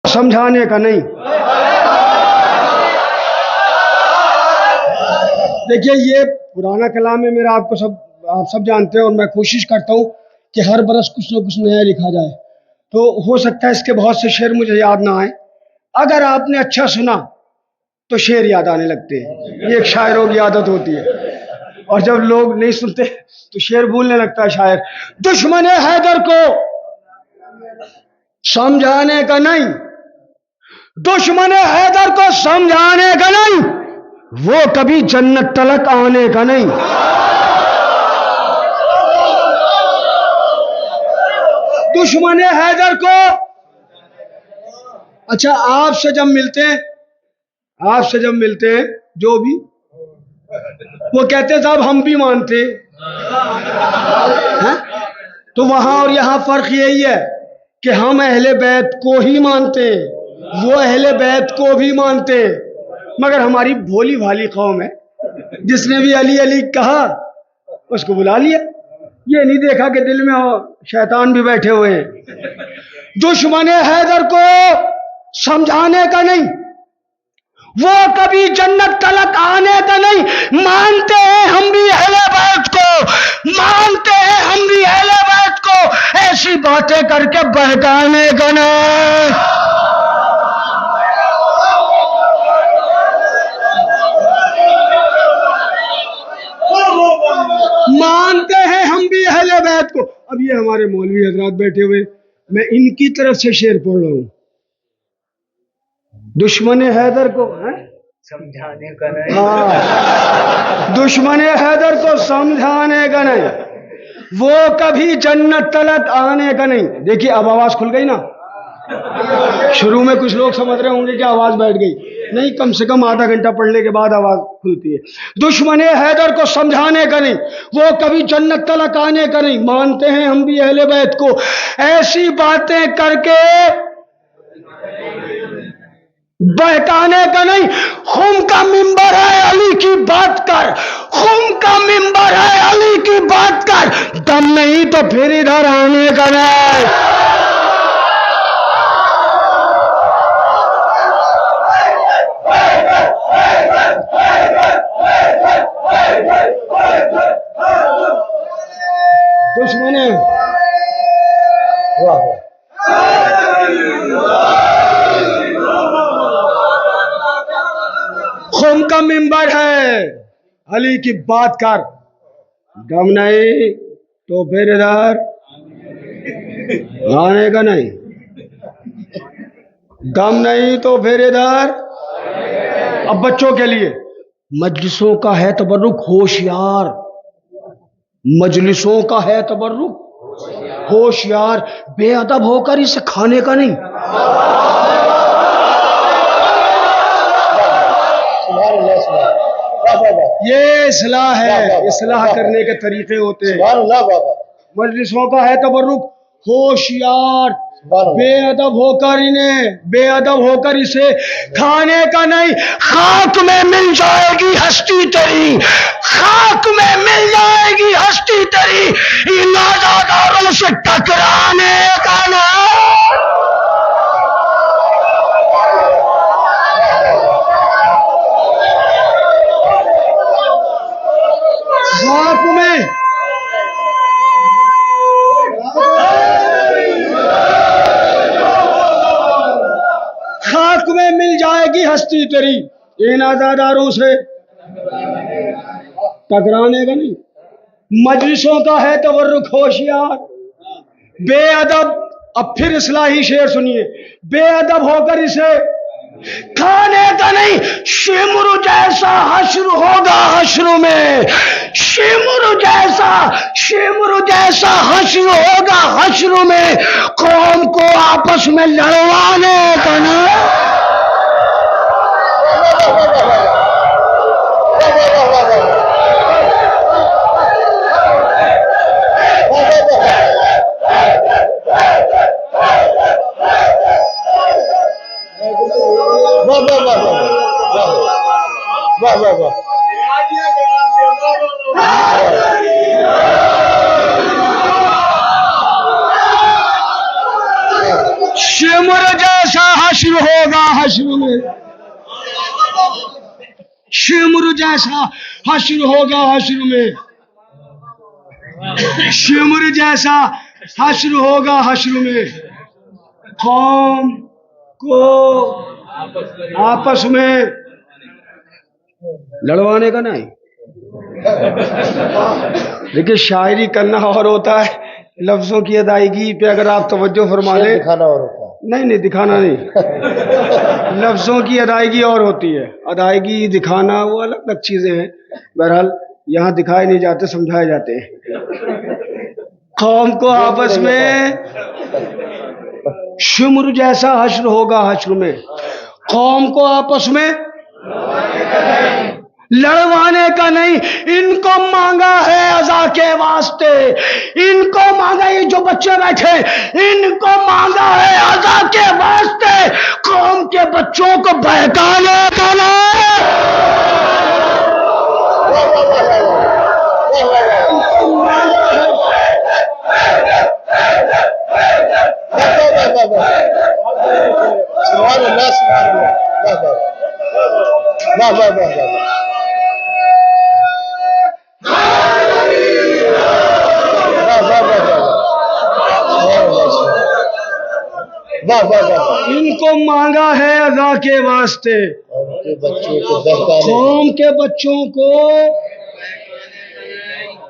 समझाने का नहीं। देखिए ये पुराना कलाम है मेरा, आप सब जानते हैं, और मैं कोशिश करता हूँ कि हर बरस कुछ ना कुछ नया लिखा जाए। तो हो सकता है इसके बहुत से शेर मुझे याद ना आए। अगर आपने अच्छा सुना तो शेर याद आने लगते हैं, ये एक शायरों की आदत होती है। और जब लोग नहीं सुनते तो शेर भूलने लगता है शायर। दुश्मन हैदर को समझाने का नहीं, दुश्मन हैदर को समझाने का नहीं, वो कभी जन्नत तलक आने का नहीं। दुश्मन हैदर को, अच्छा आपसे जब मिलते हैं जो भी, वो कहते साहब हम भी मानते हैं। तो वहां और यहां फर्क यही है कि हम अहले बैत को ही मानते हैं, वो अहले बैत को भी मानते हैं। मगर हमारी भोली भाली कौम है, जिसने भी अली अली कहा उसको बुला लिया, ये नहीं देखा कि दिल में शैतान भी बैठे हुए हैं। दुश्मन हैदर को समझाने का नहीं, वो कभी जन्नत तलक आने का नहीं। मानते हैं हम भी अहले बैत को, मानते हैं हम भी अहले बैत को, ऐसी बातें करके बहकाने का नहीं। मानते हैं हम भी अहले बैत को। अब ये हमारे मौलवी हजरात बैठे हुए, मैं इनकी तरफ से शेर पढ़ रहा हूं। दुश्मन हैदर को समझाने का नहीं। हाँ, दुश्मन हैदर को समझाने का नहीं, वो कभी जन्नत तलक आने का नहीं। देखिए अब आवाज खुल गई ना। शुरू में कुछ लोग समझ रहे होंगे कि आवाज बैठ गई, नहीं, कम से कम आधा घंटा पढ़ने के बाद आवाज खुलती है। दुश्मन हैदर को समझाने का नहीं, वो कभी जन्नत तलक आने का नहीं। मानते हैं हम भी अहले बैत को, ऐसी बातें करके बहकाने का नहीं। खुम का मिंबर है अली की बात कर, खुम का मिंबर है अली की बात कर, दम नहीं तो फिर इधर आने का नहीं। दुश्मन खुम का मिंबर है अली की बात कर, दम नहीं तो फिर इधर आने का नहीं, दम नहीं तो फिर इधर। अब बच्चों के लिए, मजलिसों का है तबर्रुक होशियार, मजलिसों का है तबर्रुक होशियार, बेअदब होकर इसे खाने का नहीं। ये इस्लाह है, इस्लाह करने के तरीके होते हैं। मजलिसों का है तबर्रुक होशियार, बेअदब होकर इसे खाने का नहीं। खाक में मिल जाएगी हस्ती तेरी, खाक में मिल जाएगी हस्ती तेरी, इन आज़ादारों से टकराने का नहीं। खाक में मिल जाएगी हस्ती तेरी, इन आज़ादारों से टकराने का नहीं। मजलिसों का है तवर्रुक होशियार, बेअदब, अब फिर इस्लाही शेर सुनिए, बेअदब होकर इसे खाने का नहीं। शिमरु जैसा हश्र होगा हश्र में, शिमरु जैसा हश्र होगा हश्र में, कौम को आपस में लड़वाने का नहीं। शिमर जैसा हश्र शिमर जैसा हश्र होगा हश्र में, शिमर जैसा हश्र होगा हश्र में। कौम को आपस में लड़वाने का नहीं। देखिए शायरी करना और होता है, लफ्जों की अदायगी पे अगर आप तवज्जो फरमा लें, दिखाना और होता है। नहीं दिखाना नहीं, लफ्जों की अदायगी और होती है। अदायगी दिखाना वो अलग अलग चीजें हैं। बहरहाल यहाँ दिखाए नहीं जाते, समझाए जाते हैं। कौम को आपस में शुम्र जैसा हश्र होगा हश्र में। कौम को आपस में लड़वाने का नहीं, इनको मांगा है अज़ा के वास्ते, इनको मांगा, ये जो बच्चे बैठे इनको मांगा है अज़ा के वास्ते, कौम के बच्चों को बहकाने का इनको मांगा है अज़ा के वास्ते, कौम के बच्चों को।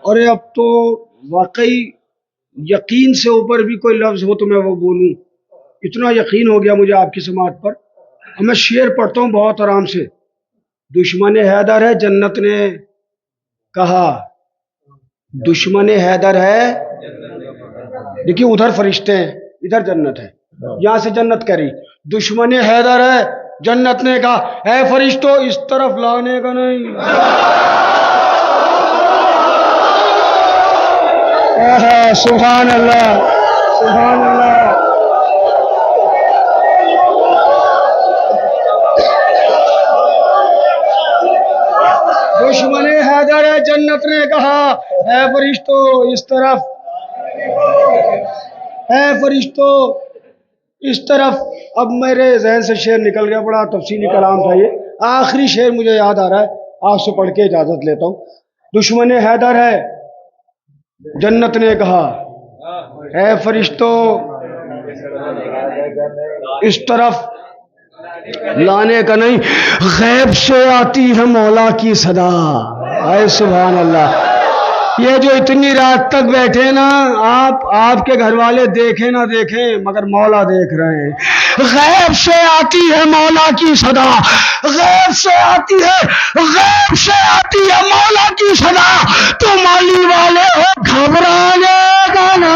और अब तो वाकई यकीन से ऊपर भी कोई लफ्ज हो तो मैं वो बोलूं, इतना यकीन हो गया मुझे आपकी समात पर। मैं शेर पढ़ता हूं बहुत आराम से। दुश्मन हैदर है जन्नत ने कहा, दुश्मन हैदर है, देखिए उधर फरिश्ते हैं इधर जन्नत है, यहां से जन्नत कह रही। दुश्मन हैदर है जन्नत ने कहा, है फरिश्तों इस तरफ लाने का नहीं। सुभान अल्लाह, सुभान अल्लाह। दुश्मन हैदर है जन्नत ने कहा, है फरिश्तों इस तरफ, है फरिश्तों इस तरफ। अब मेरे जहन से शेर निकल गया, बड़ा तफसीली कलाम था ये। आखिरी शेर मुझे याद आ रहा है, आपसे पढ़ के इजाजत लेता हूँ। दुश्मन हैदर है जन्नत ने कहा, है फरिश्तों इस तरफ लाने का नहीं, गैब से आती है मौला की सदा। आए सुभान अल्लाह। ये जो इतनी रात तक बैठे ना, आपके घर वाले देखें ना देखें मगर मौला देख रहे हैं। गैब से आती है मौला की सदा, गैब से आती है, गैब से आती है मौला की सदा। तुम अली वाले हो घबराने का ना।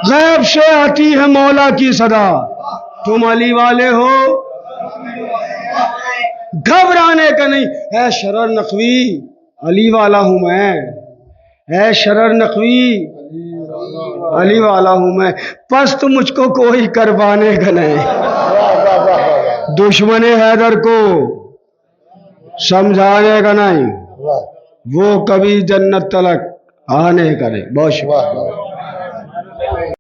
गैब से आती है मौला की सदा, तुम अली वाले हो घबराने का नहीं। है शरर नकवी अली वाला हूं मैं, है शरर नकवी अली वाला हूं मैं, पस्त मुझको कोई करवाने का नहीं। दुश्मन हैदर को समझाने का नहीं, वो कभी जन्नत तलक आने का नहीं। बहुत शुक्रिया।